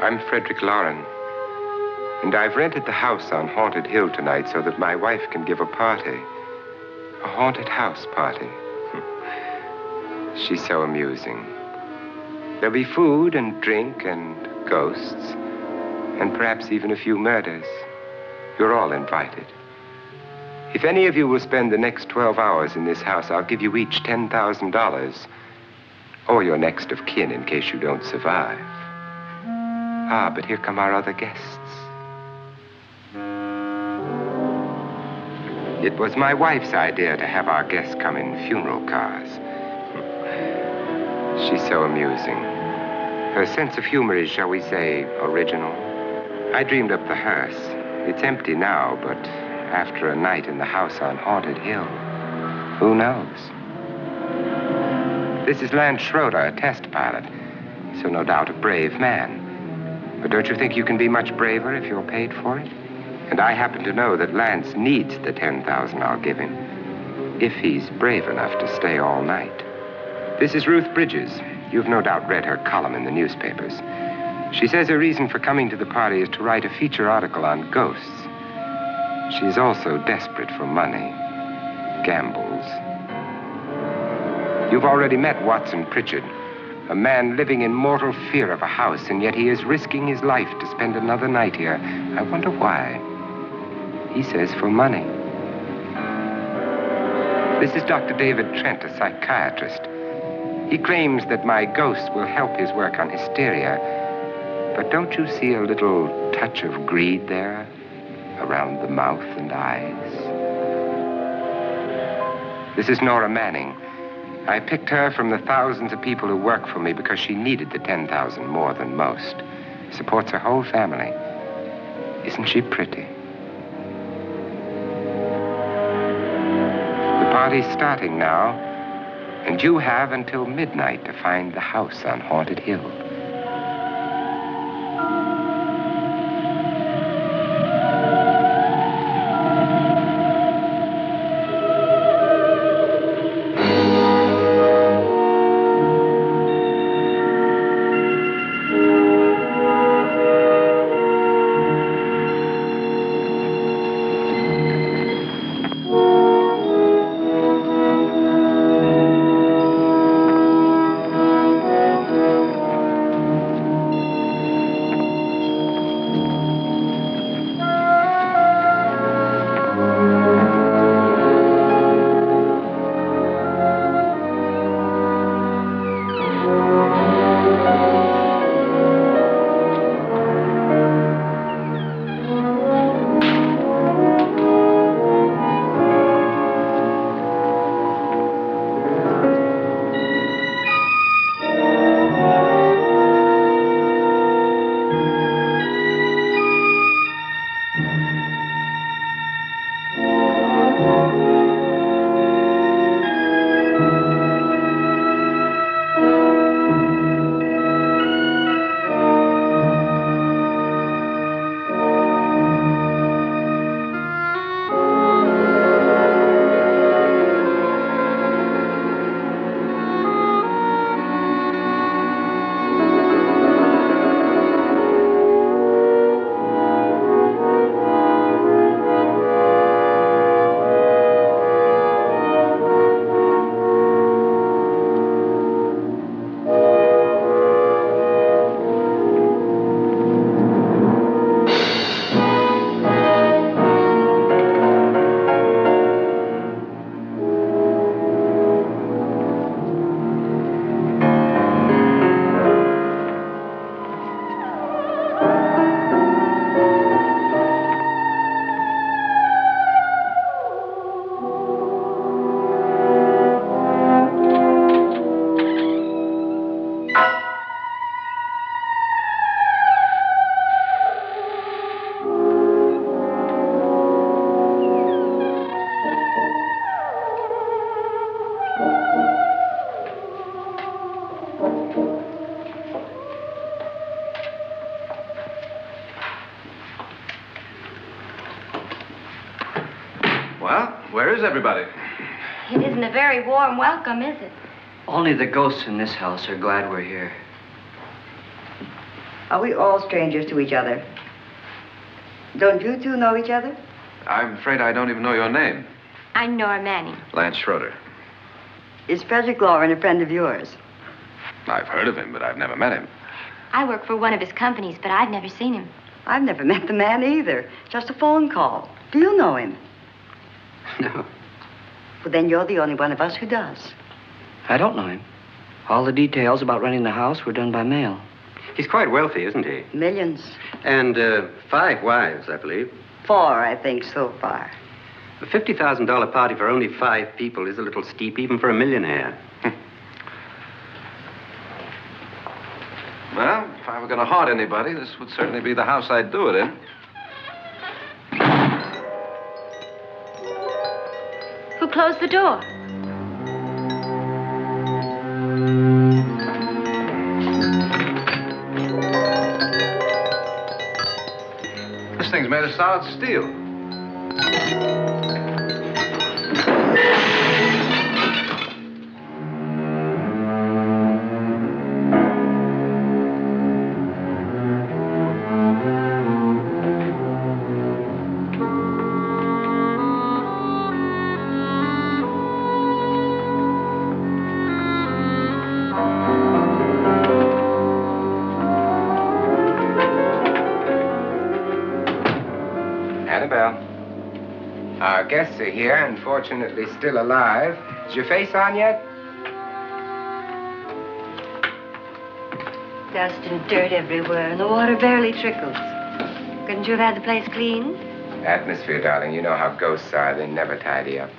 I'm Frederick Loren, and I've rented the house on Haunted Hill tonight so that my wife can give a party. A haunted house party. She's so amusing. There'll be food and drink and ghosts, and perhaps even a few murders. You're all invited. If any of you will spend the next 12 hours in this house, I'll give you each $10,000. Or your next of kin in case you don't survive. Ah, but here come our other guests. It was my wife's idea to have our guests come in funeral cars. She's so amusing. Her sense of humor is, shall we say, original. I dreamed up the hearse. It's empty now, but after a night in the house on Haunted Hill, who knows? This is Lance Schroeder, a test pilot, so no doubt a brave man. But don't you think you can be much braver if you're paid for it? And I happen to know that Lance needs the $10,000 I'll give him, if he's brave enough to stay all night. This is Ruth Bridges. You've no doubt read her column in the newspapers. She says her reason for coming to the party is to write a feature article on ghosts. She's also desperate for money, gambles. You've already met Watson Pritchard, a man living in mortal fear of a house, and yet he is risking his life to spend another night here. I wonder why. He says for money. This is Dr. David Trent, a psychiatrist. He claims that my ghost will help his work on hysteria. But don't you see a little touch of greed there around the mouth and eyes? This is Nora Manning. I picked her from the thousands of people who work for me because she needed the $10,000 more than most. Supports her whole family. Isn't she pretty? The party's starting now, and you have until midnight to find the house on Haunted Hill. Where is everybody? It isn't a very warm welcome, is it? Only the ghosts in this house are glad we're here. Are we all strangers to each other? Don't you two know each other? I'm afraid I don't even know your name. I'm Nora Manning. Lance Schroeder. Is Frederick Lauren a friend of yours? I've heard of him, but I've never met him. I work for one of his companies, but I've never seen him. I've never met the man either. Just a phone call. Do you know him? No, Well, then you're the only one of us who does. I don't know him. All the details about renting the house were done by mail. He's quite wealthy, isn't he? Millions. And 5 wives, I believe. 4, I think, so far. A $50,000 party for only 5 people is a little steep, even for a millionaire. Well, if I were going to haunt anybody, this would certainly be the house I'd do it in. Who closed the door? This thing's made of solid steel. Annabelle. Our guests are here, unfortunately still alive. Is your face on yet? Dust and dirt everywhere, and the water barely trickles. Couldn't you have had the place cleaned? Atmosphere, darling. You know how ghosts are. They never tidy up.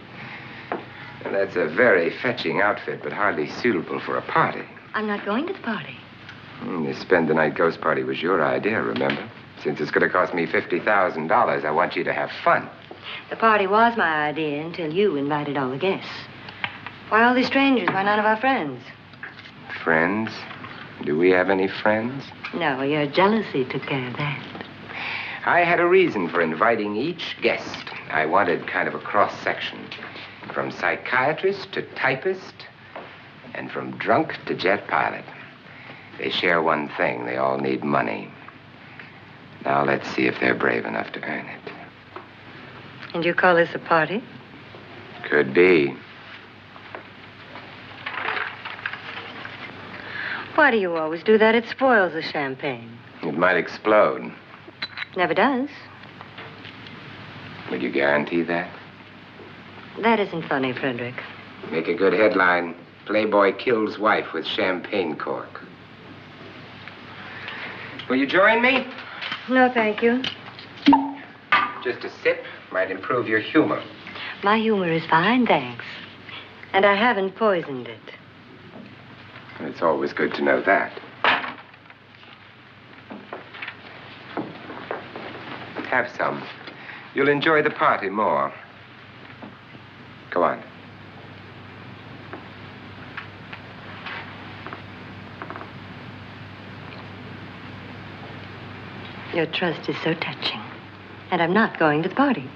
And that's a very fetching outfit, but hardly suitable for a party. I'm not going to the party. The spend-the-night ghost party was your idea, remember? Since it's going to cost me $50,000, I want you to have fun. The party was my idea until you invited all the guests. Why all these strangers? Why none of our friends? Friends? Do we have any friends? No, your jealousy took care of that. I had a reason for inviting each guest. I wanted kind of a cross-section. From psychiatrist to typist, and from drunk to jet pilot. They share one thing. They all need money. Now let's see if they're brave enough to earn it. And you call this a party? Could be. Why do you always do that? It spoils the champagne. It might explode. Never does. Would you guarantee that? That isn't funny, Frederick. Make a good headline. Playboy kills wife with champagne cork. Will you join me? No, thank you. Just a sip might improve your humor. My humor is fine, thanks. And I haven't poisoned it. It's always good to know that. Have some. You'll enjoy the party more. Go on. Your trust is so touching. And I'm not going to the party.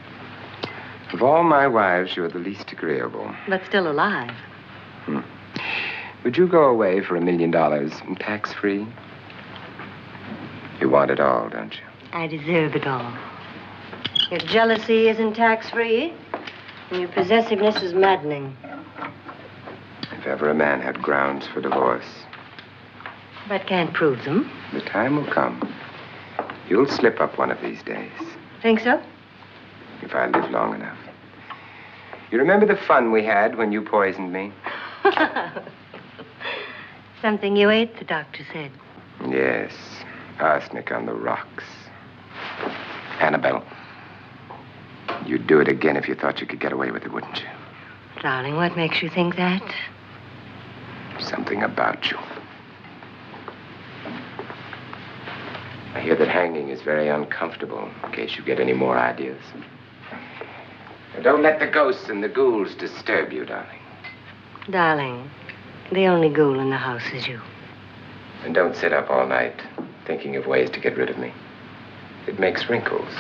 Of all my wives, you're the least agreeable. But still alive. Would you go away for $1 million and tax-free? You want it all, don't you? I deserve it all. Your jealousy isn't tax-free, and your possessiveness is maddening. If ever a man had grounds for divorce, But can't prove them. the time will come. You'll slip up one of these days, Think so? if I live long enough. You remember the fun we had when you poisoned me? Something you ate, the doctor said. Yes, arsenic on the rocks. Annabelle, you'd do it again if you thought you could get away with it, wouldn't you? Darling, what makes you think that? Something about you. I hear that hanging is very uncomfortable, in case you get any more ideas. Now, don't let the ghosts and the ghouls disturb you, darling. Darling, the only ghoul in the house is you. And don't sit up all night thinking of ways to get rid of me. It makes wrinkles.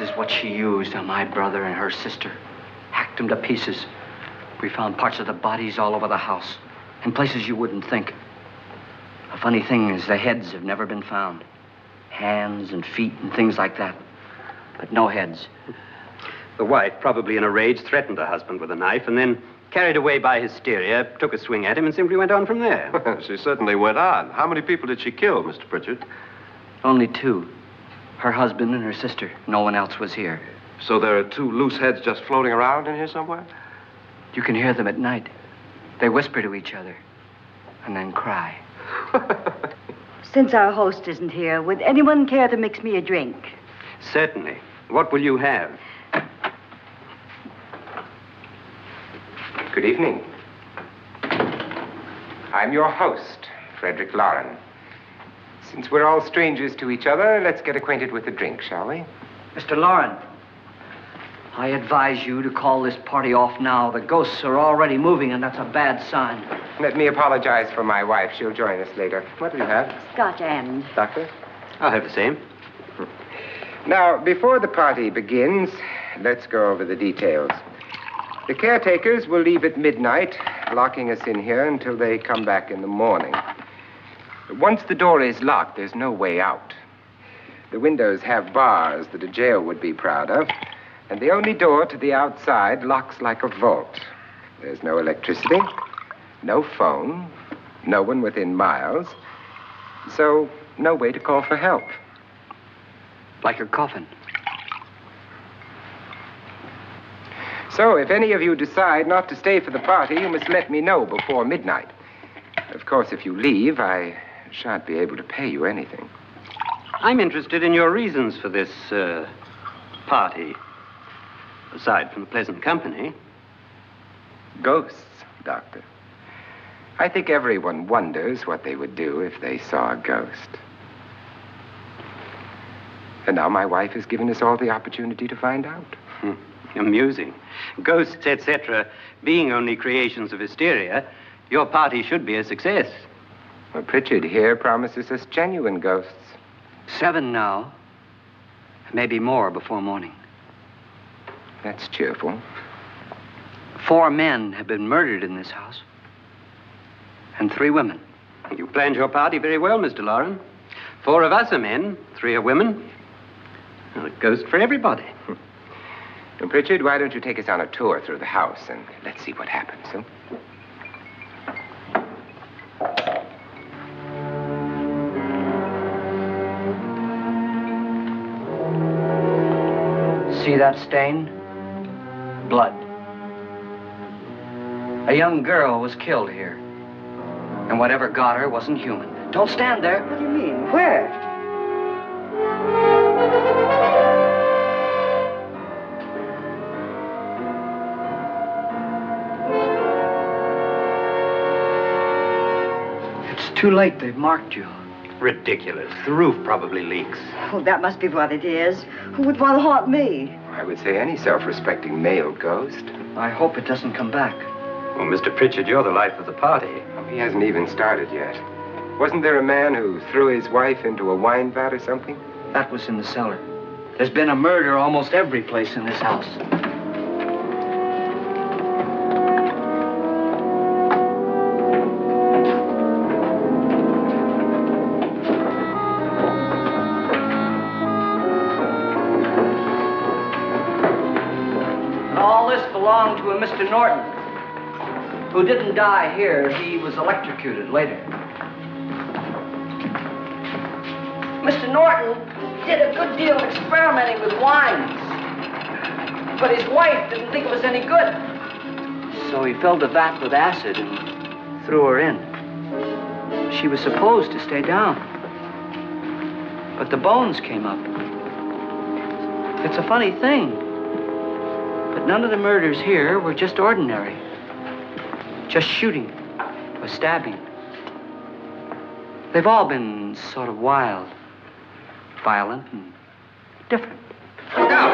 is what she used on my brother and her sister. Hacked them to pieces. We found parts of the bodies all over the house, in places you wouldn't think. The funny thing is the heads have never been found. Hands and feet and things like that. But no heads. The wife, probably in a rage, threatened her husband with a knife and then, carried away by hysteria, took a swing at him and simply went on from there. She certainly went on. How many people did she kill, Mr. Pritchard? Only two. Her husband and her sister. No one else was here. So there are two loose heads just floating around in here somewhere? You can hear them at night. They whisper to each other and then cry. Since our host isn't here, would anyone care to mix me a drink? Certainly. What will you have? Good evening. I'm your host, Frederick Loren. Since we're all strangers to each other, let's get acquainted with a drink, shall we? Mr. Loren, I advise you to call this party off now. The ghosts are already moving, and that's a bad sign. Let me apologize for my wife. She'll join us later. What do you have? Scotch and. Doctor? I'll have the same. Now, before the party begins, let's go over the details. The caretakers will leave at midnight, locking us in here until they come back in the morning. Once the door is locked, there's no way out. The windows have bars that a jail would be proud of, and the only door to the outside locks like a vault. There's no electricity, no phone, no one within miles, so no way to call for help. Like a coffin. So if any of you decide not to stay for the party, you must let me know before midnight. Of course, if you leave, I shan't be able to pay you anything. I'm interested in your reasons for this, party. Aside from the pleasant company. Ghosts, Doctor. I think everyone wonders what they would do if they saw a ghost. And now my wife has given us all the opportunity to find out. Amusing. Ghosts, etc., being only creations of hysteria, your party should be a success. Well, Pritchard here promises us genuine ghosts. 7 now. Maybe more before morning. That's cheerful. 4 men have been murdered in this house. And 3 women. You planned your party very well, Mr. Loren. 4 of us are men, 3 are women. Well, a ghost for everybody. And Pritchard, why don't you take us on a tour through the house and let's see what happens, huh? See that stain? Blood. A young girl was killed here. And whatever got her wasn't human. Don't stand there. What do you mean? Where? It's too late. They've marked you. Ridiculous. The roof probably leaks. Oh, that must be what it is. Who would want to haunt me? I would say any self-respecting male ghost. I hope it doesn't come back. Well, Mr. Pritchard, you're the life of the party. Oh, he hasn't even started yet. Wasn't there a man who threw his wife into a wine vat or something? That was in the cellar. There's been a murder almost every place in this house. And all this belonged to a Mr. Norton, who didn't die here. He was electrocuted later. Mr. Norton did a good deal of experimenting with wines, but his wife didn't think it was any good. So he filled the vat with acid and threw her in. She was supposed to stay down, but the bones came up. It's a funny thing, but none of the murders here were just ordinary. Just shooting or stabbing. They've all been sort of wild. Violent and different. Look out!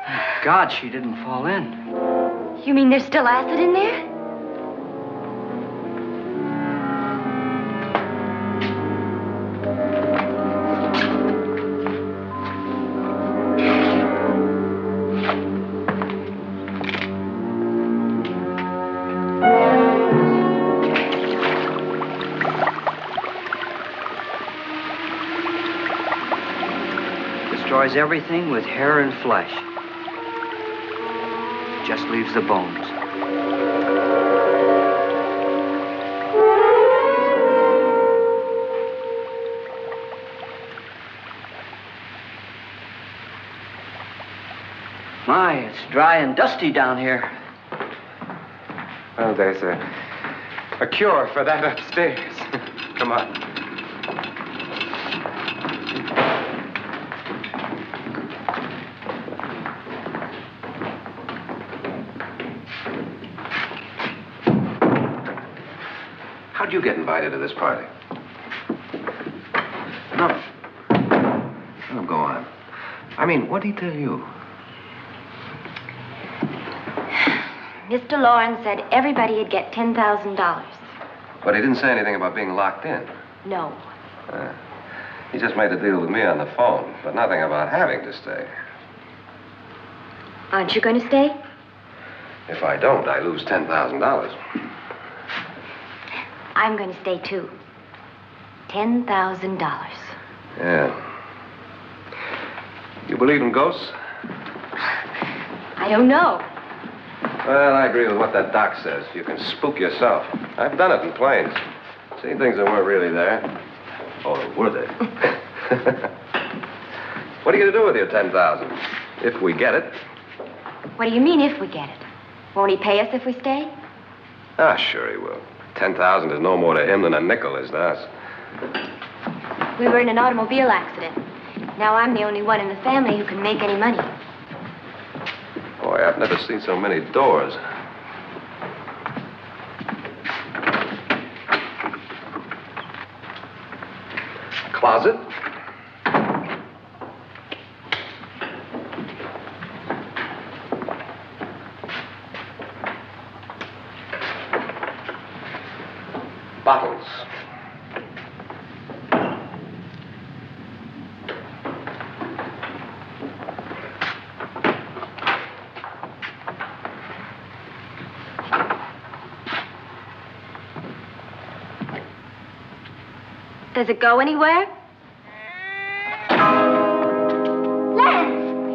Thank God she didn't fall in. You mean there's still acid in there? destroys everything with hair and flesh. Just leaves the bones. My, it's dry and dusty down here. Well, there's a cure for that upstairs. Come on. How'd you get invited to this party? No. Oh, go on. I mean, what did he tell you? Mr. Lawrence said everybody'd get $10,000. But he didn't say anything about being locked in. No. He just made a deal with me on the phone, but nothing about having to stay. Aren't you going to stay? If I don't, I lose $10,000. I'm going to stay, too. $10,000. Yeah. You believe in ghosts? I don't know. Well, I agree with what that doc says. You can spook yourself. I've done it in planes. Seen things that weren't really there. Or were they? What are you going to do with your $10,000? If we get it. What do you mean, if we get it? Won't he pay us if we stay? Ah, sure he will. 10,000 is no more to him than a nickel is to us. We were in an automobile accident. Now I'm the only one in the family who can make any money. Boy, I've never seen so many doors. Closet? Bottles. Does it go anywhere? Lance! Lance!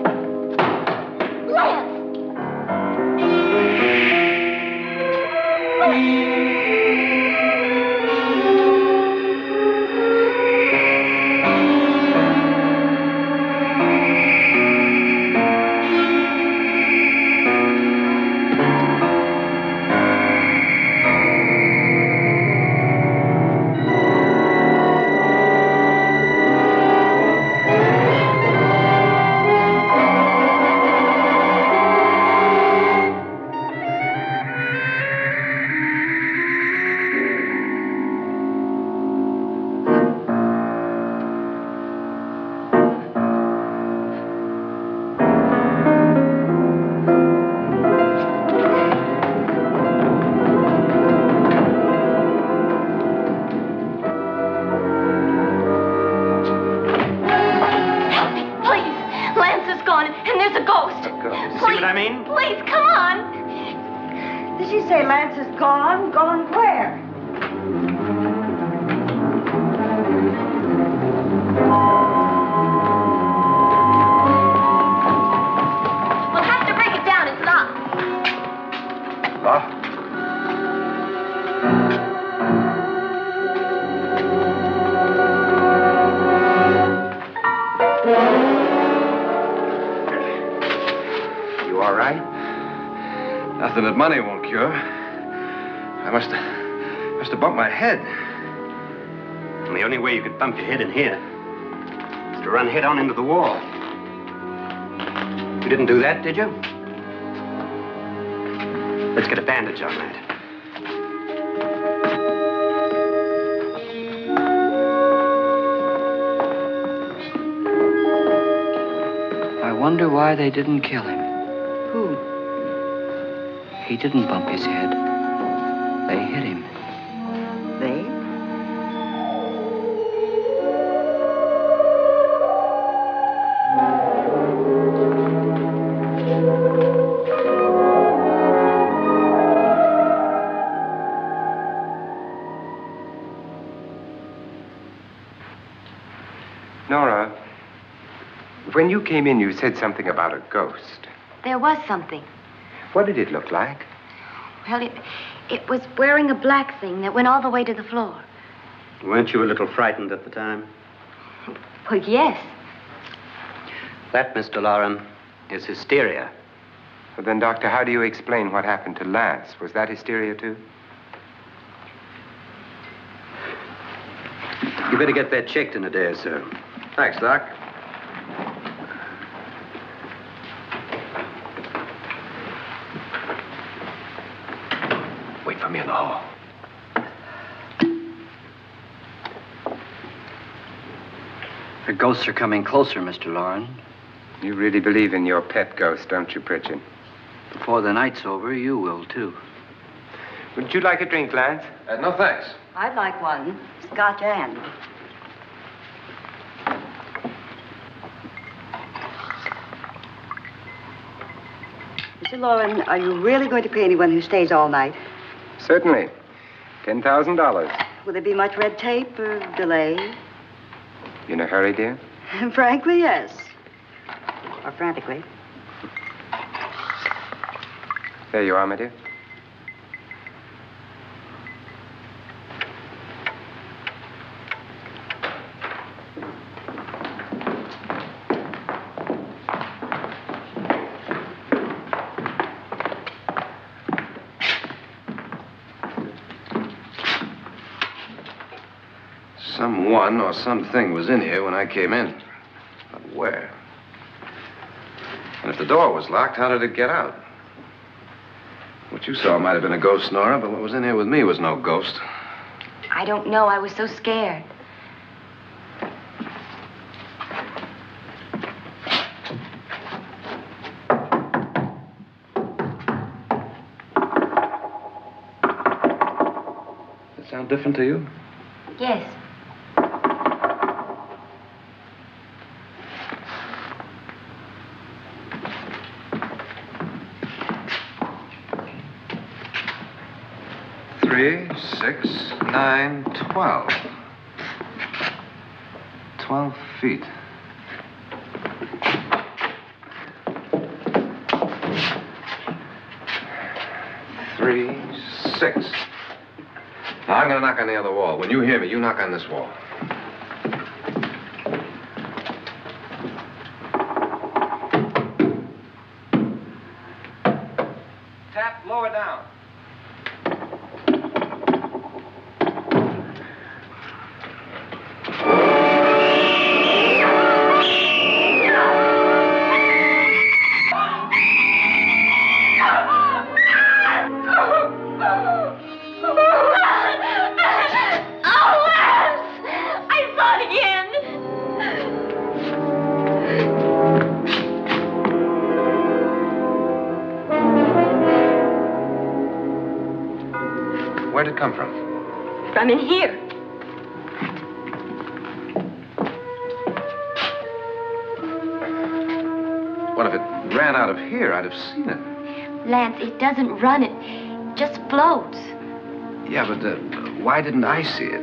Did she say Lance is gone? Gone where? We'll have to break it down. It's locked. Locked? You all right? Nothing that money won't cure. I must have bumped my head. And the only way you could bump your head in here is to run head on into the wall. You didn't do that, did you? Let's get a bandage on that. I wonder why they didn't kill him. Who? He didn't bump his head. They hit him. They? Nora, When you came in, you said something about a ghost. There was something. What did it look like? Well, it was wearing a black thing that went all the way to the floor. Weren't you a little frightened at the time? Well, yes. That, Mr. Loren, is hysteria. Well, then, Doctor, how do you explain what happened to Lance? Was that hysteria, too? You better get that checked in a day or so. Thanks, Doc. Wait for me in the hall. The ghosts are coming closer, Mr. Loren. You really believe in your pet ghost, don't you, Pritchard? Before the night's over, you will, too. Would you like a drink, Lance? No, thanks. I'd like one. Scotch and. Mr. Loren, are you really going to pay anyone who stays all night? Certainly. $10,000. Will there be much red tape or delay? You in a hurry, dear? Frankly, yes. Or frantically. There you are, my dear. Someone or something was in here when I came in. But where? And if the door was locked, how did it get out? What you saw might have been a ghost, Nora, but what was in here with me was no ghost. I don't know. I was so scared. Does that sound different to you? Yes. Three, 6, 9, 12. 12 feet. Three, 6. Now, I'm going to knock on the other wall. When you hear me, you knock on this wall. Tap lower down. Where'd it come from? From in here. Well, if it ran out of here, I'd have seen it. Lance, it doesn't run. It just floats. Yeah, but why didn't I see it?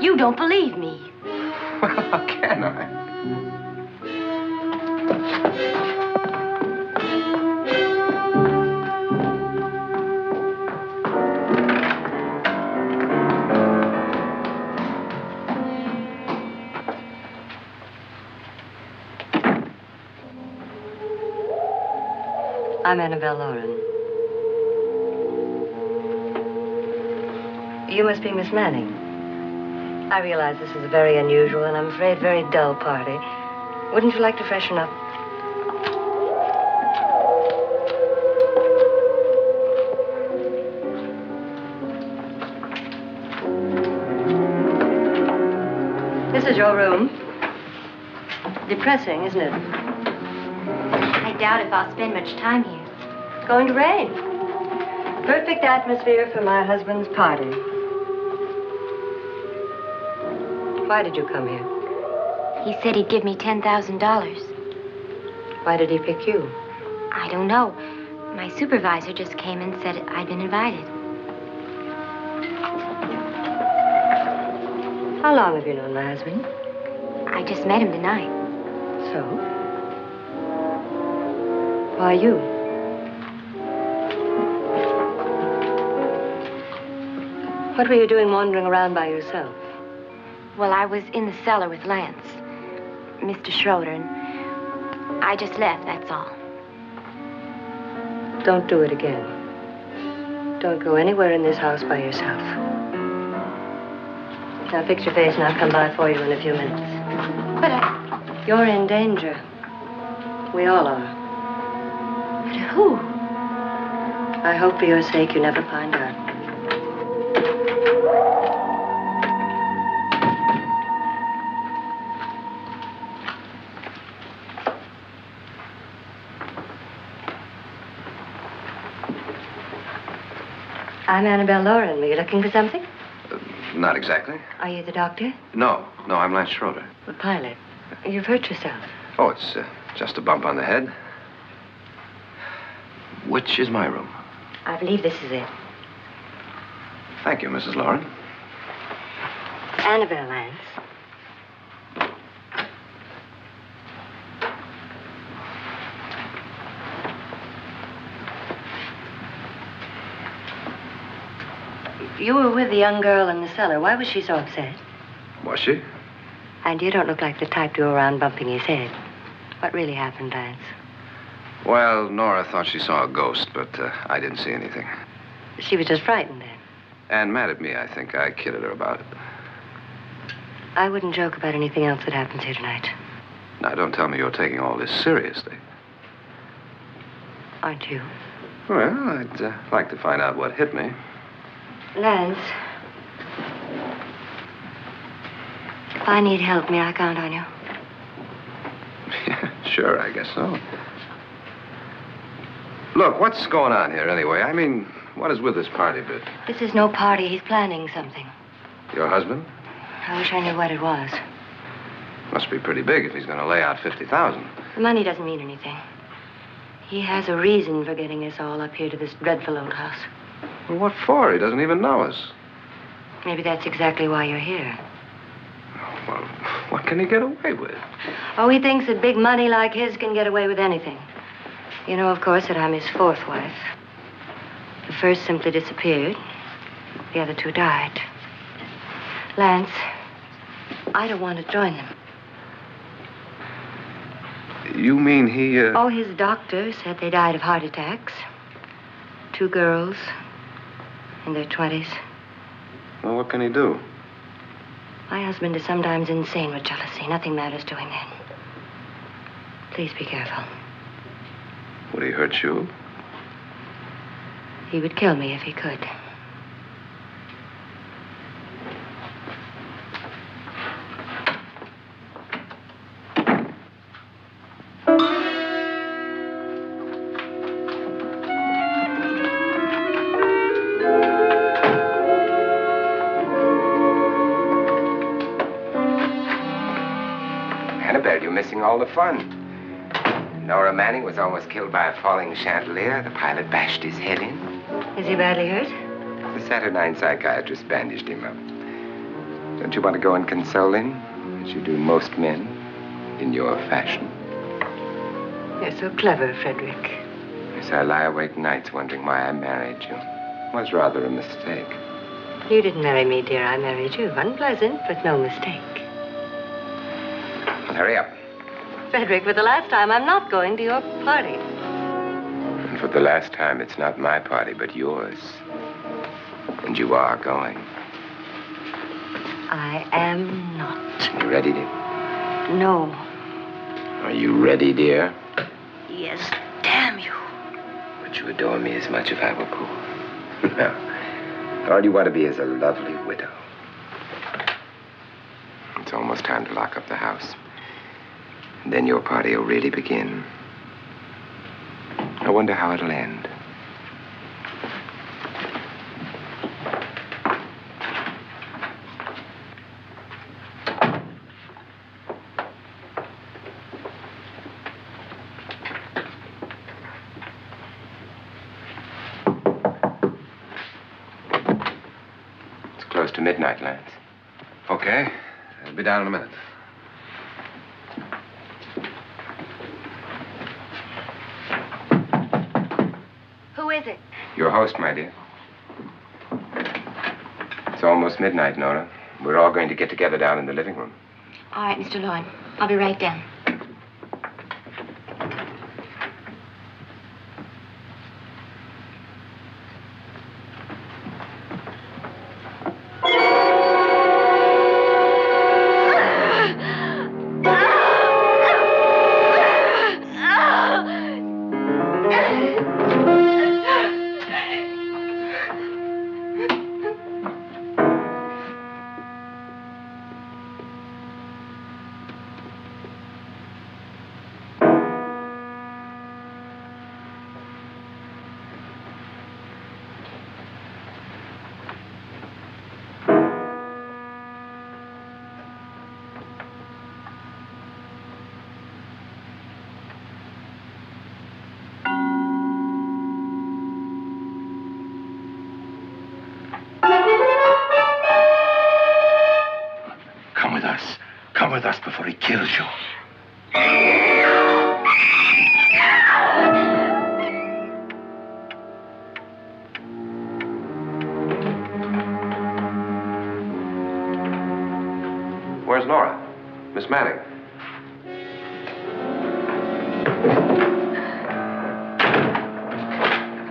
You don't believe me. Well, how can I? I'm Annabelle Loren. You must be Miss Manning. I realize this is a very unusual and I'm afraid very dull party. Wouldn't you like to freshen up? This is your room. Depressing, isn't it? I doubt if I'll spend much time here. It's going to rain. Perfect atmosphere for my husband's party. Why did you come here? He said he'd give me $10,000. Why did he pick you? I don't know. My supervisor just came and said I'd been invited. How long have you known my husband? I just met him tonight. So? Why you? What were you doing wandering around by yourself? Well, I was in the cellar with Lance, Mr. Schroeder, and I just left, that's all. Don't do it again. Don't go anywhere in this house by yourself. Now fix your face and I'll come by for you in a few minutes. But You're in danger. We all are. but who? I hope for your sake you never find out. I'm Annabelle Lauren. Were you looking for something? Not exactly. Are you the doctor? No, I'm Lance Schroeder. The pilot. You've hurt yourself. Oh, it's just a bump on the head. Which is my room? I believe this is it. Thank you, Mrs. Lauren. Annabelle Lance. You were with the young girl in the cellar. Why was she so upset? Was she? And you don't look like the type to go around bumping his head. What really happened, Lance? Well, Nora thought she saw a ghost, but I didn't see anything. She was just frightened then. And mad at me, I think. I kidded her about it. I wouldn't joke about anything else that happens here tonight. Now, don't tell me you're taking all this seriously. Aren't you? Well, I'd like to find out what hit me. Lance. If I need help, may I count on you? Yeah, sure, I guess so. Look, what's going on here anyway? I mean, what is with this party bit? This is no party. He's planning something. Your husband? I wish I knew what it was. Must be pretty big if he's going to lay out 50,000. The money doesn't mean anything. He has a reason for getting us all up here to this dreadful old house. Well, what for? He doesn't even know us. Maybe that's exactly why you're here. Well, what can he get away with? Oh, he thinks that big money like his can get away with anything. You know, of course, that I'm his fourth wife. The first simply disappeared. The other two died. Lance, I don't want to join them. You mean he, Oh, his doctor said they died of heart attacks. 2 girls in their 20s. Well, what can he do? My husband is sometimes insane with jealousy. Nothing matters to him then. Please be careful. Would he hurt you? He would kill me if he could. Annabelle, you're missing all the fun. Nora Manning was almost killed by a falling chandelier. The pilot bashed his head in. Is he badly hurt? The Saturnine psychiatrist bandaged him up. Don't you want to go and console him, as you do most men, in your fashion? You're so clever, Frederick. Yes, I lie awake nights wondering why I married you. It was rather a mistake. You didn't marry me, dear. I married you. Unpleasant, but no mistake. Well, hurry up. Frederick, for the last time, I'm not going to your party. And for the last time, it's not my party, but yours. And you are going. I am not. You ready, dear? No. Are you ready, dear? Yes, damn you. Would you adore me as much if I were poor? No. All you want to be is a lovely widow. It's almost time to lock up the house. And then your party will really begin. I wonder how it'll end. It's close to midnight, Lance. Okay. I'll be down in a minute. is it? Your host, my dear. It's almost midnight, Nora. We're all going to get together down in the living room. All right, Mr. Lloyd. I'll be right down. Come with us before he kills you. Where's Nora? Miss Manning.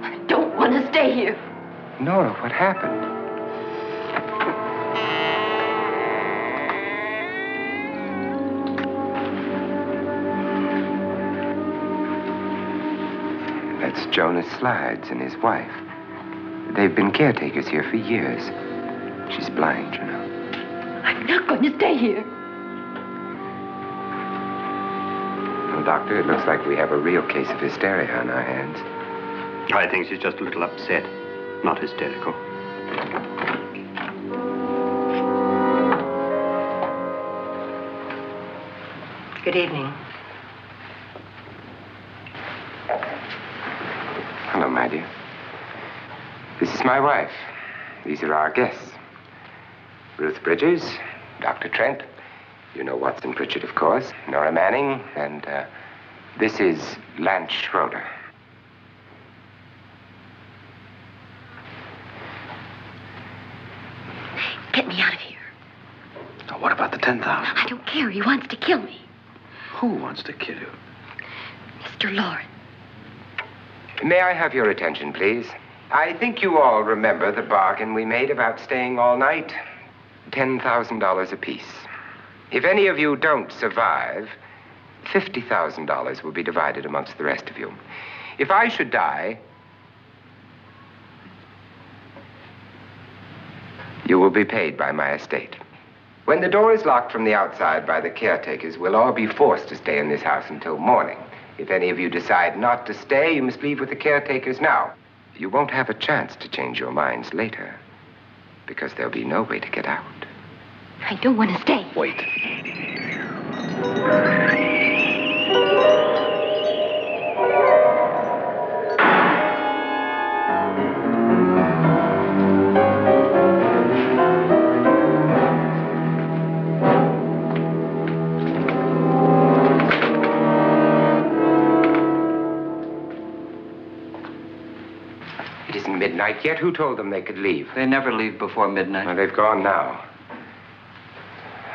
I don't want to stay here. Nora, what happened? That's Jonas Slides and his wife. They've been caretakers here for years. She's blind, you know. I'm not going to stay here. Well, Doctor, it looks like we have a real case of hysteria on our hands. I think she's just a little upset, not hysterical. Good evening. Hello, my dear. This is my wife. These are our guests. Ruth Bridges, Dr. Trent. You know Watson Pritchard, of course. Nora Manning, and this is Lance Schroeder. Get me out of here. Now, what about the 10,000? I don't care. He wants to kill me. Who wants to kill you? Mr. Lauren. May I have your attention, please? I think you all remember the bargain we made about staying all night. $10,000 apiece. If any of you don't survive, $50,000 will be divided amongst the rest of you. If I should die, you will be paid by my estate. When the door is locked from the outside by the caretakers, we'll all be forced to stay in this house until morning. If any of you decide not to stay, you must leave with the caretakers now. You won't have a chance to change your minds later, because there'll be no way to get out. I don't want to stay. Wait. It isn't midnight yet. Who told them they could leave? They never leave before midnight. Well, they've gone now.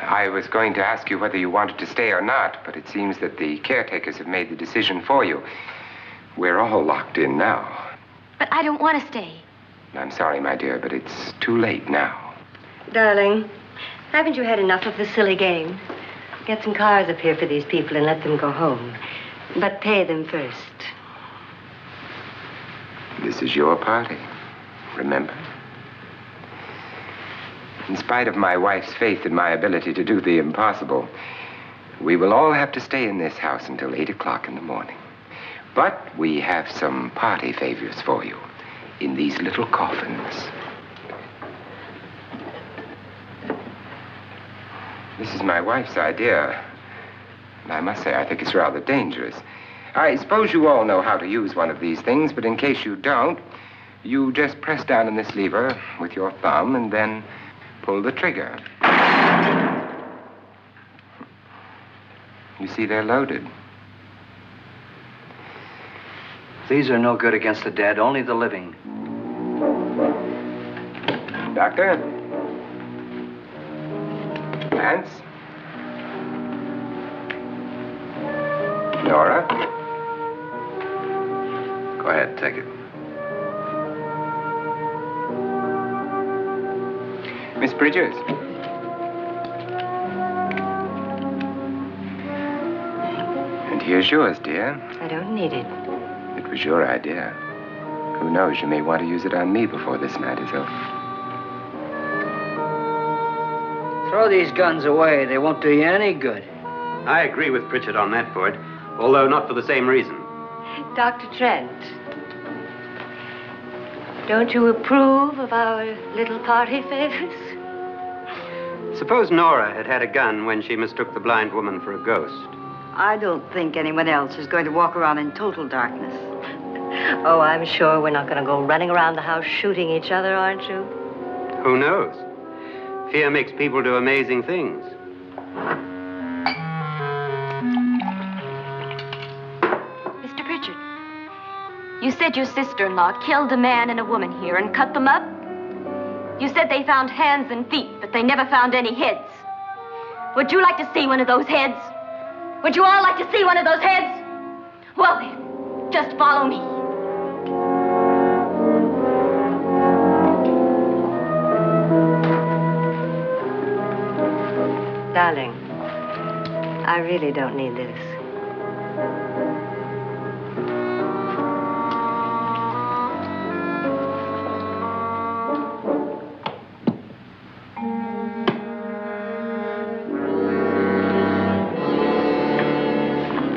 I was going to ask you whether you wanted to stay or not, but it seems that the caretakers have made the decision for you. We're all locked in now. But I don't want to stay. I'm sorry, my dear, but it's too late now. Darling, haven't you had enough of the silly game? Get some cars up here for these people and let them go home. But pay them first. This is your party, remember? In spite of my wife's faith in my ability to do the impossible, we will all have to stay in this house until 8 o'clock in the morning. But we have some party favors for you in these little coffins. This is my wife's idea. And I must say, I think it's rather dangerous. I suppose you all know how to use one of these things, but in case you don't, you just press down on this lever with your thumb and then pull the trigger. You see, they're loaded. These are no good against the dead, only the living. Doctor? Lance? Nora? Go ahead, take it. Miss Bridges? And here's yours, dear. I don't need it. It was your idea. Who knows, you may want to use it on me before this night is over. Throw these guns away. They won't do you any good. I agree with Pritchard on that point, although not for the same reason. Dr. Trent, don't you approve of our little party favors? Suppose Nora had had a gun when she mistook the blind woman for a ghost. I don't think anyone else is going to walk around in total darkness. Oh, I'm sure we're not going to go running around the house shooting each other, aren't you? Who knows? Fear makes people do amazing things. Mr. Pritchard, you said your sister-in-law killed a man and a woman here and cut them up? You said they found hands and feet, but they never found any heads. Would you like to see one of those heads? Would you all like to see one of those heads? Well then, just follow me. Darling, I really don't need this.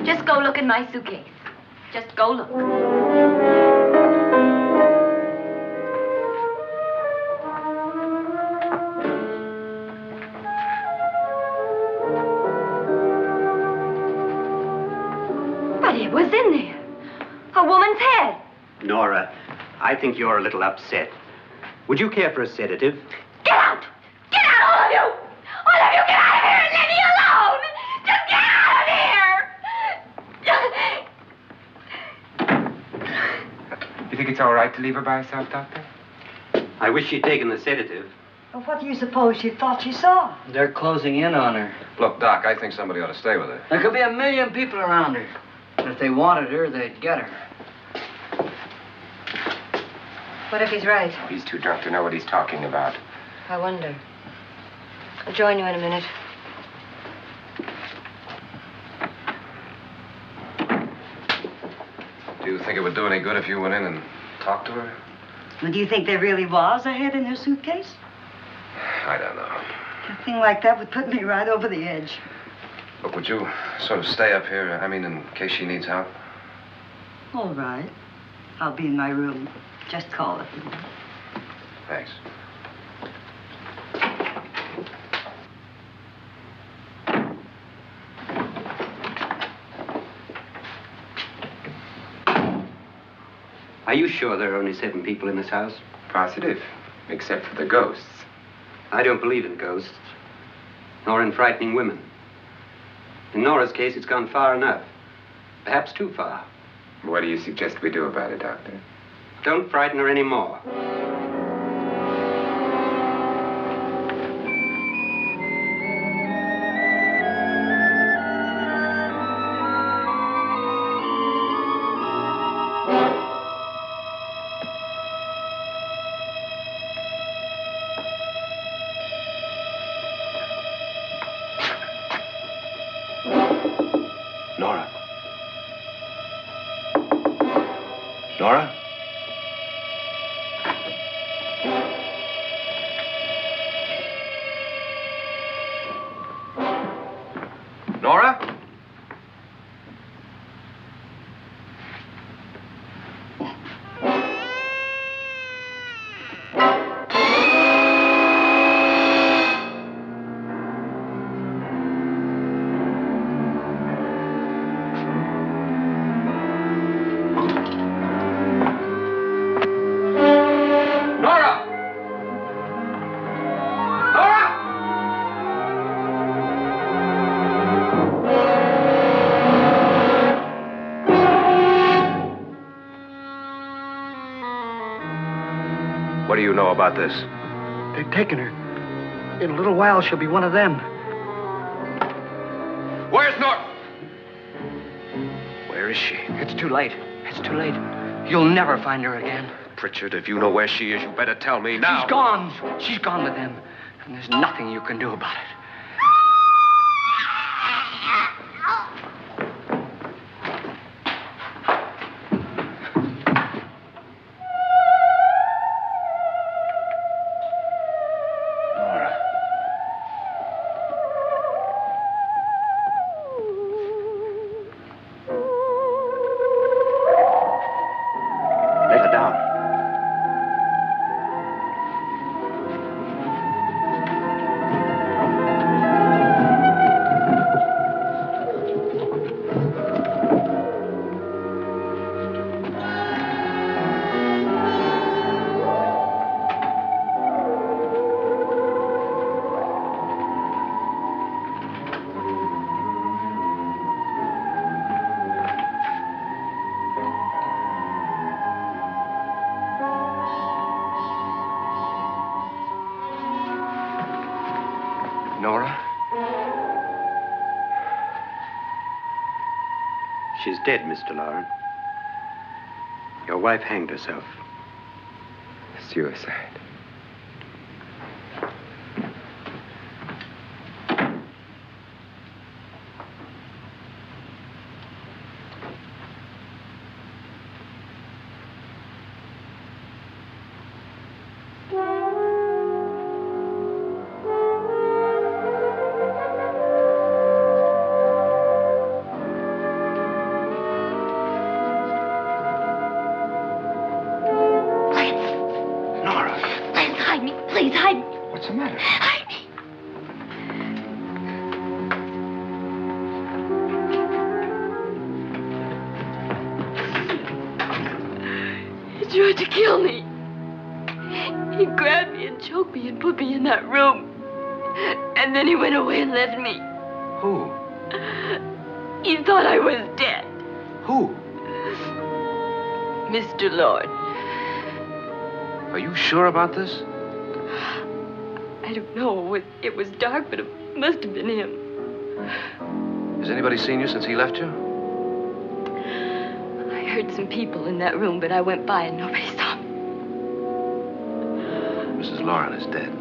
Just go look in my suitcase. Just go look. But it was in there. A woman's head. Nora, I think you're a little upset. Would you care for a sedative? Get out! Get out, all of you! All of you, get out of here and leave me alone! Just get out of here! You think it's all right to leave her by herself, Doctor? I wish she'd taken the sedative. Well, what do you suppose she thought she saw? They're closing in on her. Look, Doc, I think somebody ought to stay with her. There could be 1 million people around her. If they wanted her, they'd get her. What if he's right? He's too drunk to know what he's talking about. I wonder. I'll join you in a minute. Do you think it would do any good if you went in and talked to her? Well, do you think there really was a head in her suitcase? I don't know. A thing like that would put me right over the edge. Look, would you sort of stay up here? I mean, in case she needs help? All right. I'll be in my room. Just call it. Thanks. Are you sure there are only 7 people in this house? Positive, except for the ghosts. I don't believe in ghosts, nor in frightening women. In Nora's case, it's gone far enough. Perhaps too far. What do you suggest we do about it, Doctor? Don't frighten her any more. Nora? Nora? Nora? do you know about this? They've taken her. In a little while, she'll be one of them. Where's Norton? Where is she? It's too late. It's too late. You'll never find her again. Pritchard, if you know where she is, you better tell me now. She's gone. She's gone with them. And there's nothing you can do about it. Nora? She's dead, Mr. Loren. Your wife hanged herself. Suicide. Please, hide me. What's the matter? Hide me. He tried to kill me. He grabbed me and choked me and put me in that room. And then he went away and left me. Who? He thought I was dead. Who? Mr. Lord. Are you sure about this? I don't know. It was dark, but it must have been him. Has anybody seen you since he left you? I heard some people in that room, but I went by and nobody saw me. Mrs. Loren is dead.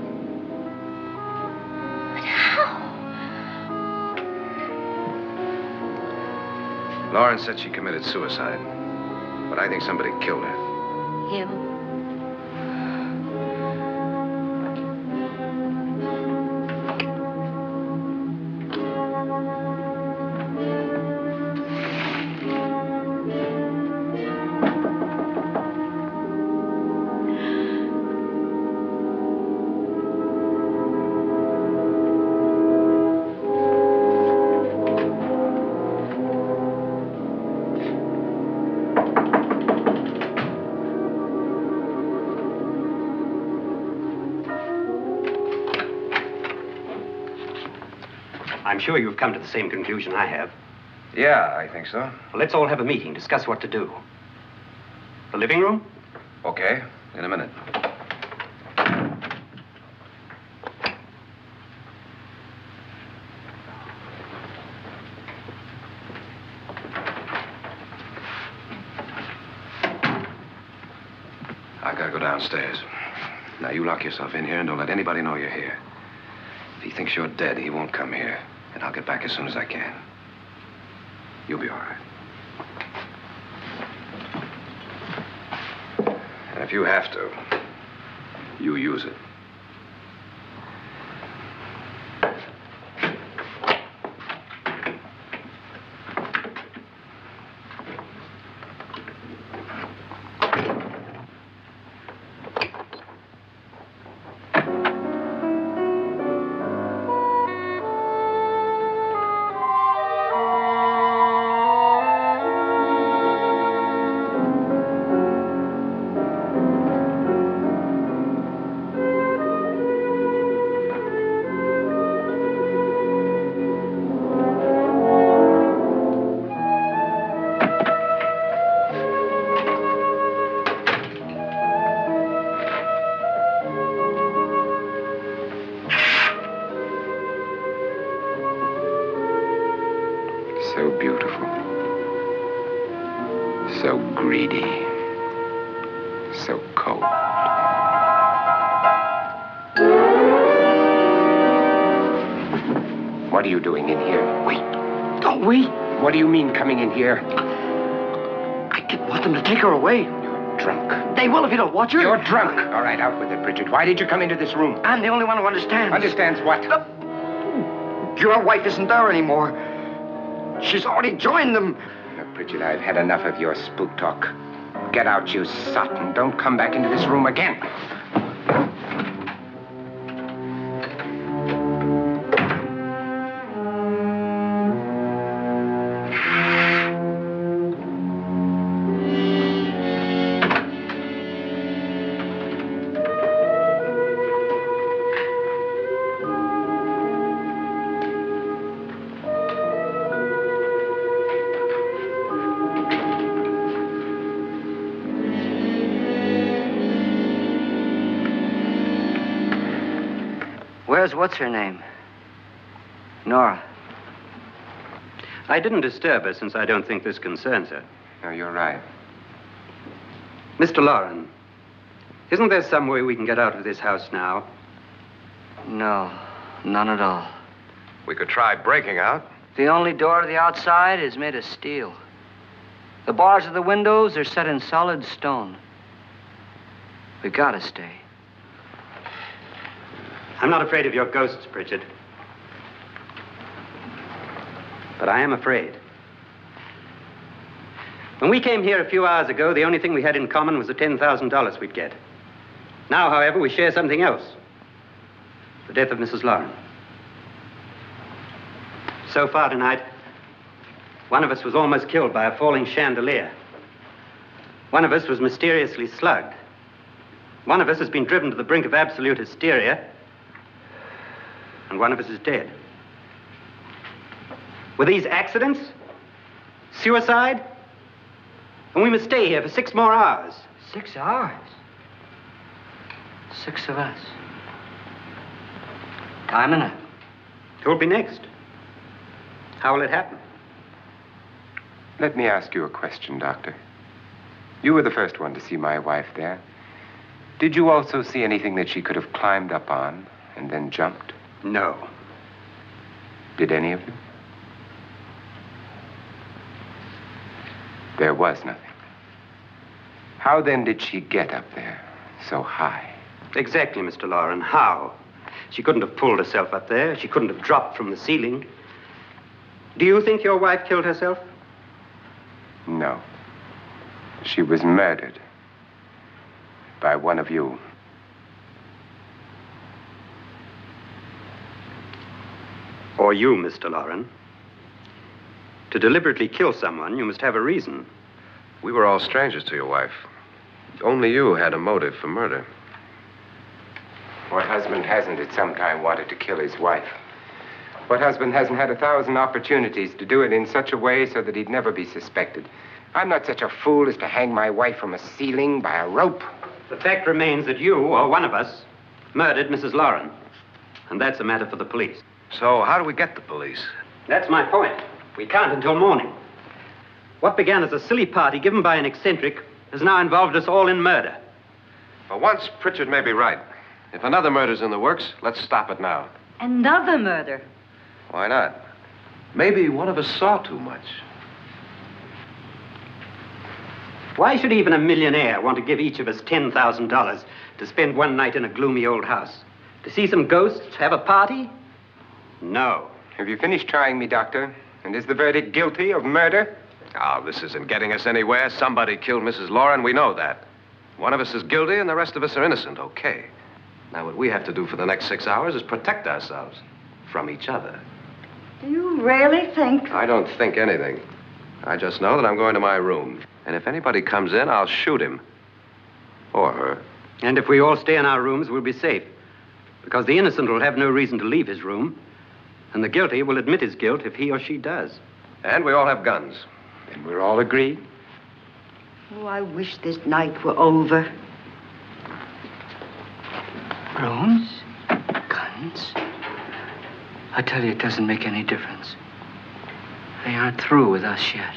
But how? Loren said she committed suicide, but I think somebody killed her. Him? I'm sure you've come to the same conclusion I have. Yeah, I think so. Well, let's all have a meeting, discuss what to do. The living room? Okay, in a minute. I gotta go downstairs. Now, you lock yourself in here and don't let anybody know you're here. If he thinks you're dead, he won't come here. And I'll get back as soon as I can. You'll be all right. And if you have to, you use it. So beautiful. So greedy. So cold. What are you doing in here? Wait. Don't wait. What do you mean coming in here? I didn't want them to take her away. You're drunk. They will if you don't watch her. You're drunk. All right, out with it, Bridget. Why did you come into this room? I'm the only one who understands. Understands what? Your wife isn't there anymore. She's already joined them. Look, Bridget, I've had enough of your spook talk. Get out, you sot, and don't come back into this room again. Where's what's-her-name? Nora. I didn't disturb her since I don't think this concerns her. No, you're right. Mr. Loren, isn't there some way we can get out of this house now? No, none at all. We could try breaking out. The only door to the outside is made of steel. The bars of the windows are set in solid stone. We gotta stay. I'm not afraid of your ghosts, Pritchard. But I am afraid. When we came here a few hours ago, the only thing we had in common was the $10,000 we'd get. Now, however, we share something else. The death of Mrs. Loren. So far tonight, one of us was almost killed by a falling chandelier. One of us was mysteriously slugged. One of us has been driven to the brink of absolute hysteria. And one of us is dead. Were these accidents? Suicide? And we must stay here for 6 more hours. 6 hours? 6 of us. Time enough. Who'll be next? How will it happen? Let me ask you a question, Doctor. You were the first one to see my wife there. Did you also see anything that she could have climbed up on and then jumped? No. Did any of you? There was nothing. How then did she get up there so high? Exactly, Mr. Loren. How? She couldn't have pulled herself up there. She couldn't have dropped from the ceiling. Do you think your wife killed herself? No. She was murdered by one of you. Or you, Mr. Loren. To deliberately kill someone, you must have a reason. We were all strangers to your wife. Only you had a motive for murder. What husband hasn't at some time wanted to kill his wife? What husband hasn't had 1,000 opportunities to do it in such a way so that he'd never be suspected? I'm not such a fool as to hang my wife from a ceiling by a rope. The fact remains that you, or one of us, murdered Mrs. Loren. And that's a matter for the police. So how do we get the police? That's my point. We can't until morning. What began as a silly party given by an eccentric has now involved us all in murder. For once, Pritchard may be right. If another murder's in the works, let's stop it now. Another murder? Why not? Maybe one of us saw too much. Why should even a millionaire want to give each of us $10,000 to spend one night in a gloomy old house? To see some ghosts, have a party? No. Have you finished trying me, Doctor? And is the verdict guilty of murder? Oh, this isn't getting us anywhere. Somebody killed Mrs. Loren. We know that. One of us is guilty and the rest of us are innocent. Okay. Now, what we have to do for the next 6 hours is protect ourselves from each other. Do you really think? I don't think anything. I just know that I'm going to my room. And if anybody comes in, I'll shoot him. Or her. And if we all stay in our rooms, we'll be safe. Because the innocent will have no reason to leave his room. And the guilty will admit his guilt if he or she does. And we all have guns. And we're all agreed? Oh, I wish this night were over. Rooms? Guns? I tell you, it doesn't make any difference. They aren't through with us yet.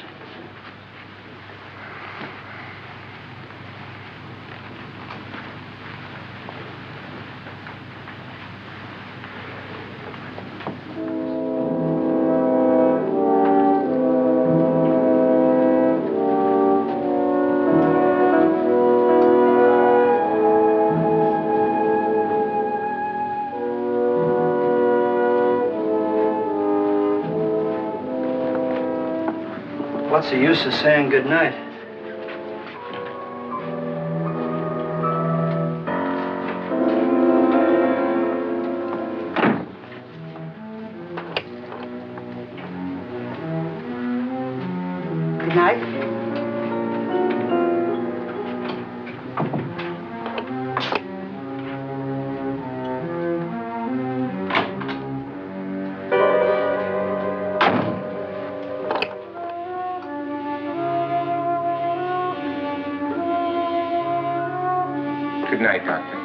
What's the use of saying goodnight? Good night. Good night, Doctor.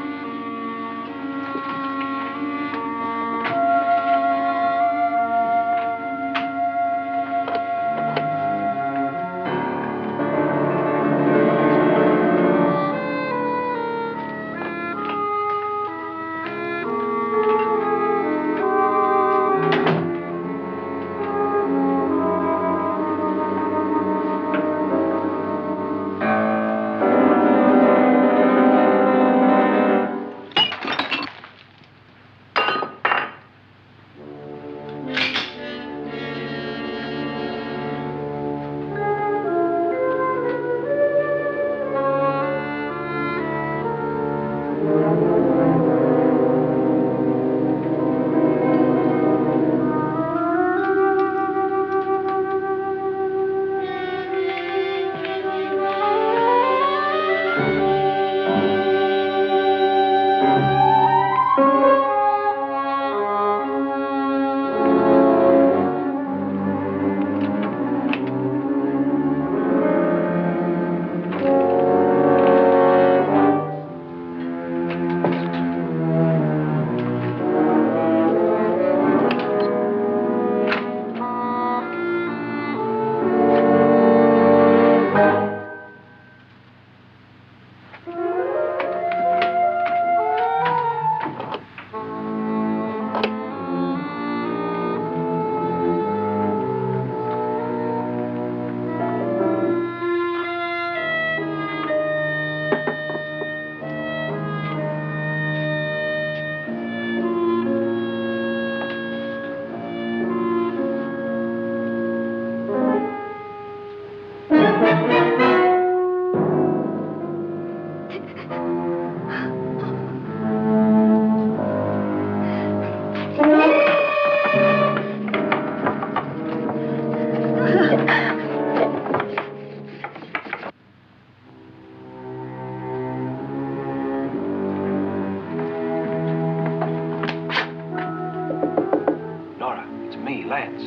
Lance.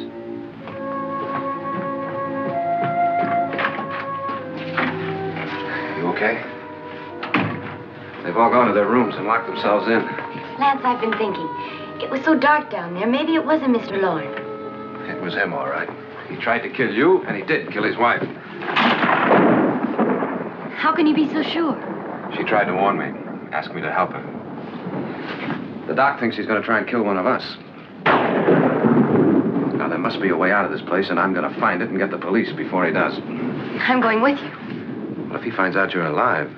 You okay? They've all gone to their rooms and locked themselves in. Lance, I've been thinking. It was so dark down there. Maybe it wasn't Mr. Lorne. It was him, all right. He tried to kill you, and he did kill his wife. How can you be so sure? She tried to warn me, asked me to help her. The doc thinks he's going to try and kill one of us. Now, there must be a way out of this place, and I'm going to find it and get the police before he does. I'm going with you. What if he finds out you're alive?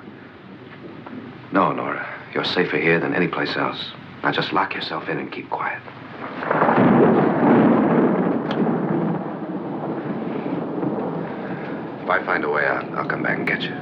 No, Nora. You're safer here than any place else. Now, just lock yourself in and keep quiet. If I find a way out, I'll come back and get you.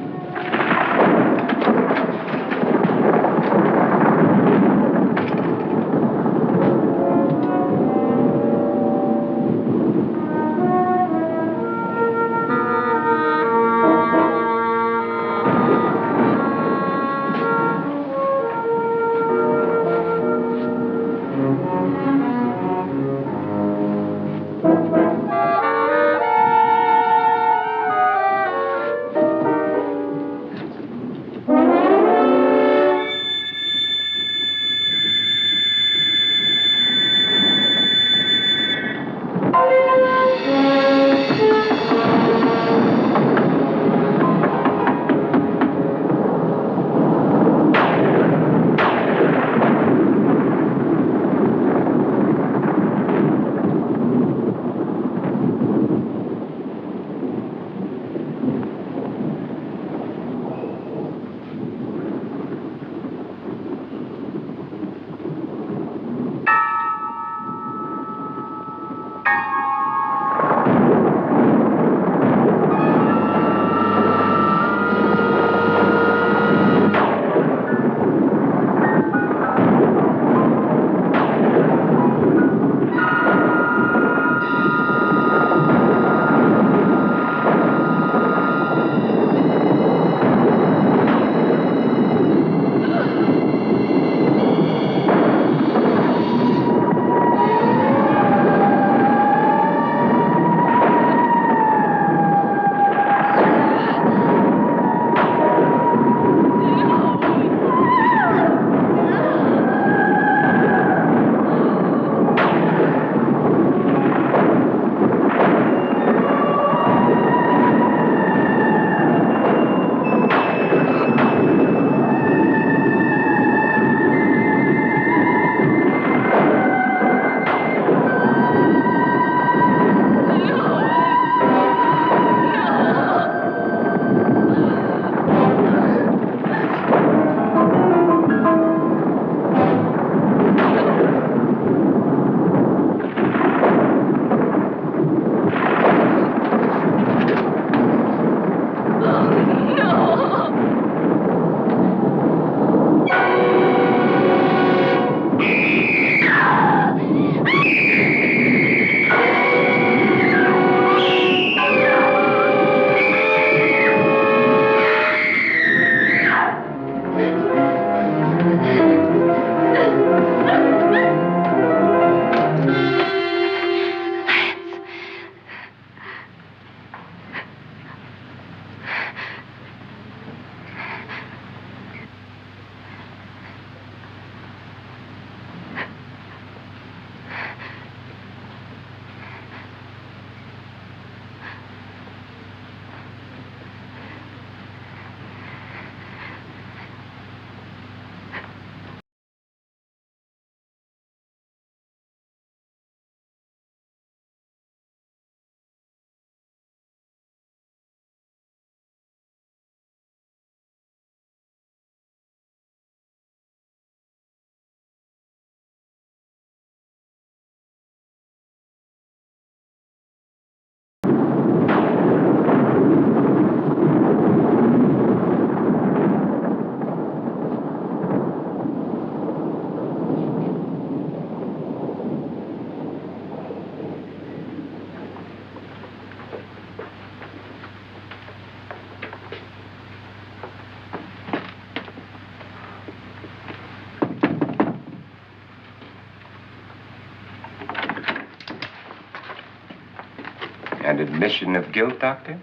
An admission of guilt, Doctor?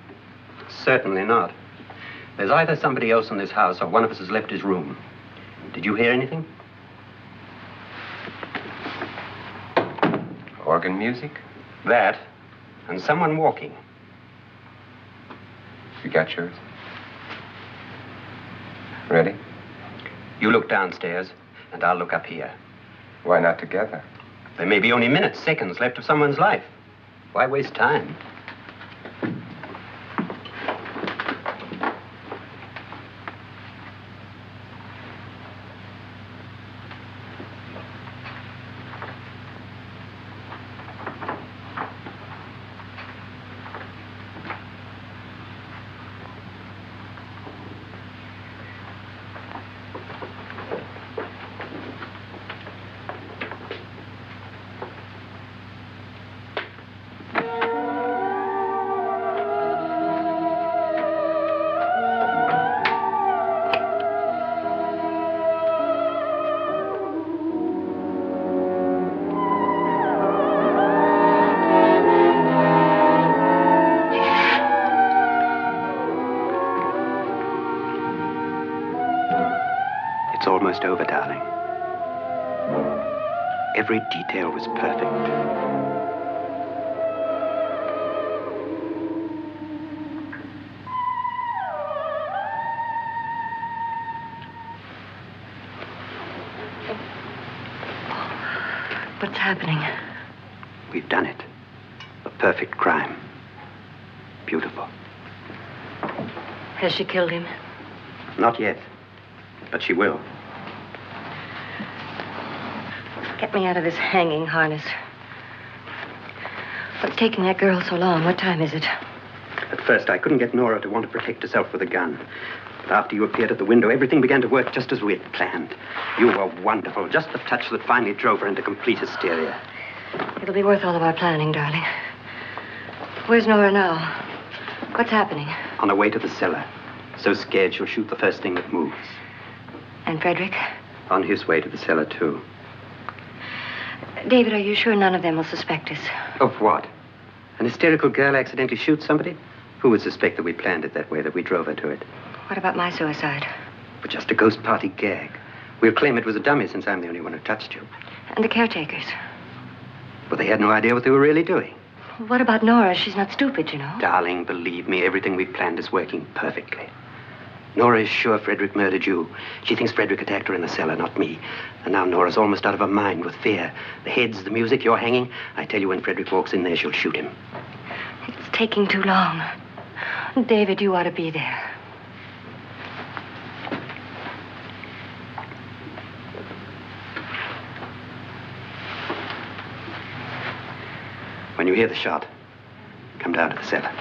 Certainly not. There's either somebody else in this house or one of us has left his room. Did you hear anything? Organ music? That, and someone walking. You got yours? Ready? You look downstairs, and I'll look up here. Why not together? There may be only minutes, seconds left of someone's life. Why waste time? It's almost over, darling. Every detail was perfect. What's happening? We've done it. A perfect crime. Beautiful. Has she killed him? Not yet, but she will. Get me out of this hanging harness. What's taking that girl so long? What time is it? At first, I couldn't get Nora to want to protect herself with a gun. But after you appeared at the window, everything began to work just as we had planned. You were wonderful. Just the touch that finally drove her into complete hysteria. It'll be worth all of our planning, darling. Where's Nora now? What's happening? On her way to the cellar. So scared she'll shoot the first thing that moves. And Frederick? On his way to the cellar, too. David, are you sure none of them will suspect us? Of what? An hysterical girl accidentally shoots somebody? Who would suspect that we planned it that way, that we drove her to it? What about my suicide? But just a ghost party gag. We'll claim it was a dummy since I'm the only one who touched you. And the caretakers? But they had no idea what they were really doing. What about Nora? She's not stupid, you know. Darling, believe me, everything we've planned is working perfectly. Nora is sure Frederick murdered you. She thinks Frederick attacked her in the cellar, not me. And now Nora's almost out of her mind with fear. The heads, the music, you're hanging. I tell you, when Frederick walks in there, she'll shoot him. It's taking too long. David, you ought to be there. When you hear the shot, come down to the cellar.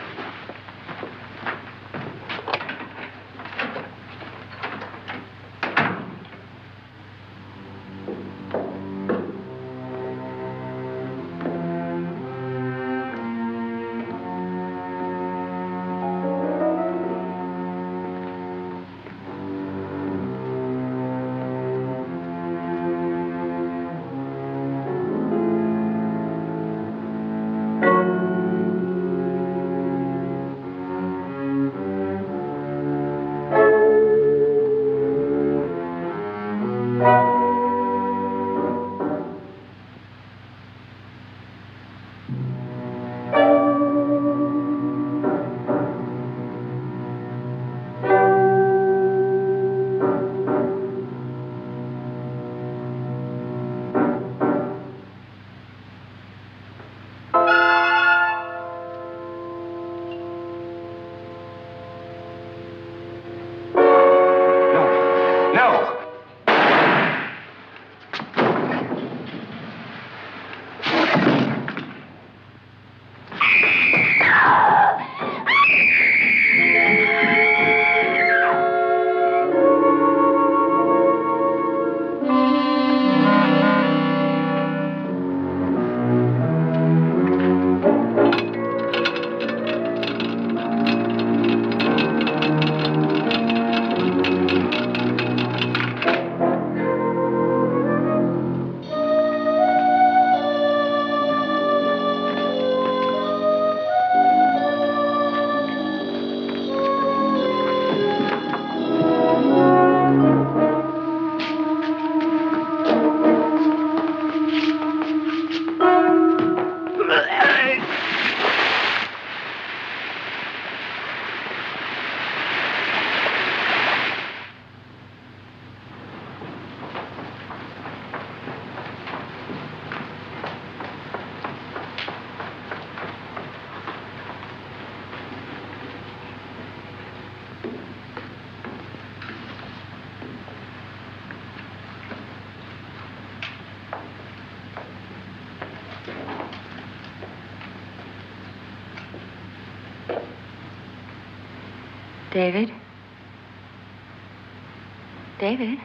David? David?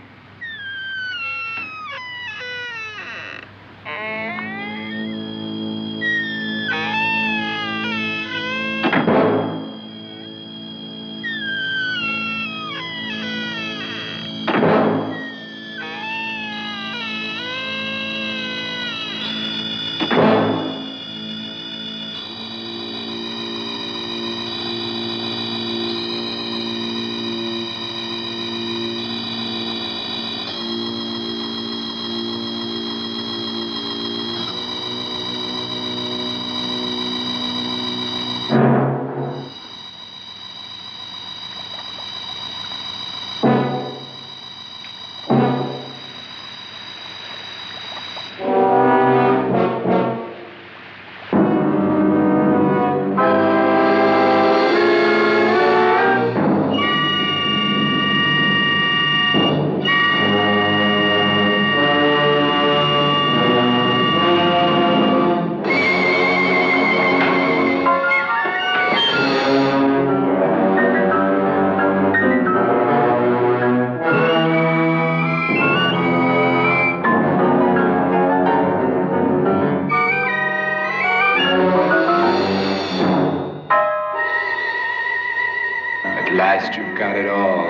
You've got it all.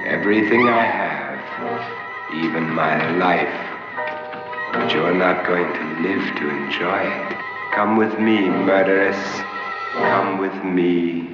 Everything I have. Even my life. But you're not going to live to enjoy it. Come with me, murderess. Come with me.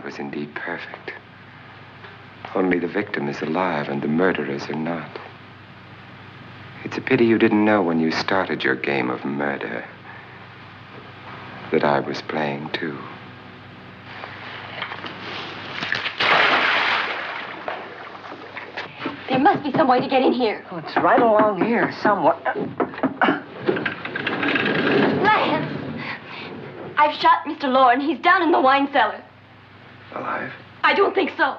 Was indeed perfect. Only the victim is alive and the murderers are not. It's a pity you didn't know when you started your game of murder that I was playing too. There must be some way to get in here. Oh, it's right along here somewhere. Lance! I've shot Mr. Loren. He's down in the wine cellar. Alive? I don't think so.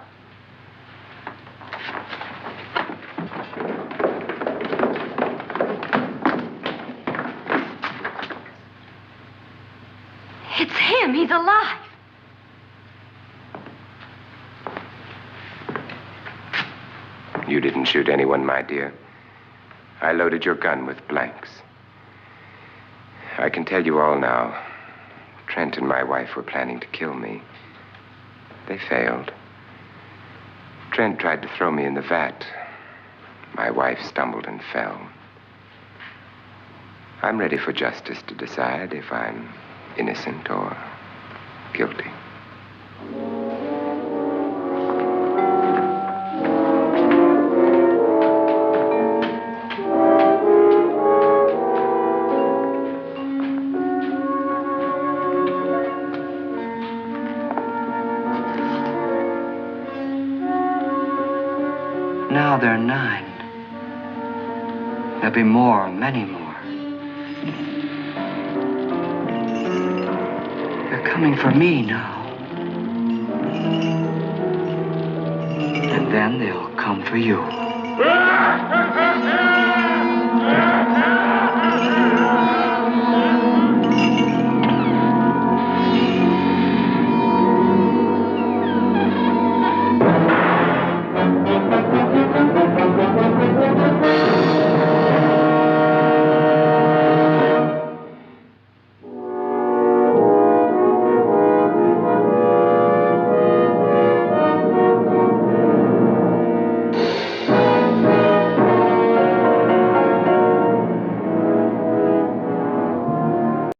It's him. He's alive. You didn't shoot anyone, my dear. I loaded your gun with blanks. I can tell you all now. Trent and my wife were planning to kill me. They failed. Trent tried to throw me in the vat. My wife stumbled and fell. I'm ready for justice to decide if I'm innocent or guilty. Now there are 9. There'll be more, many more. They're coming for me now. And then they'll come for you. bastard!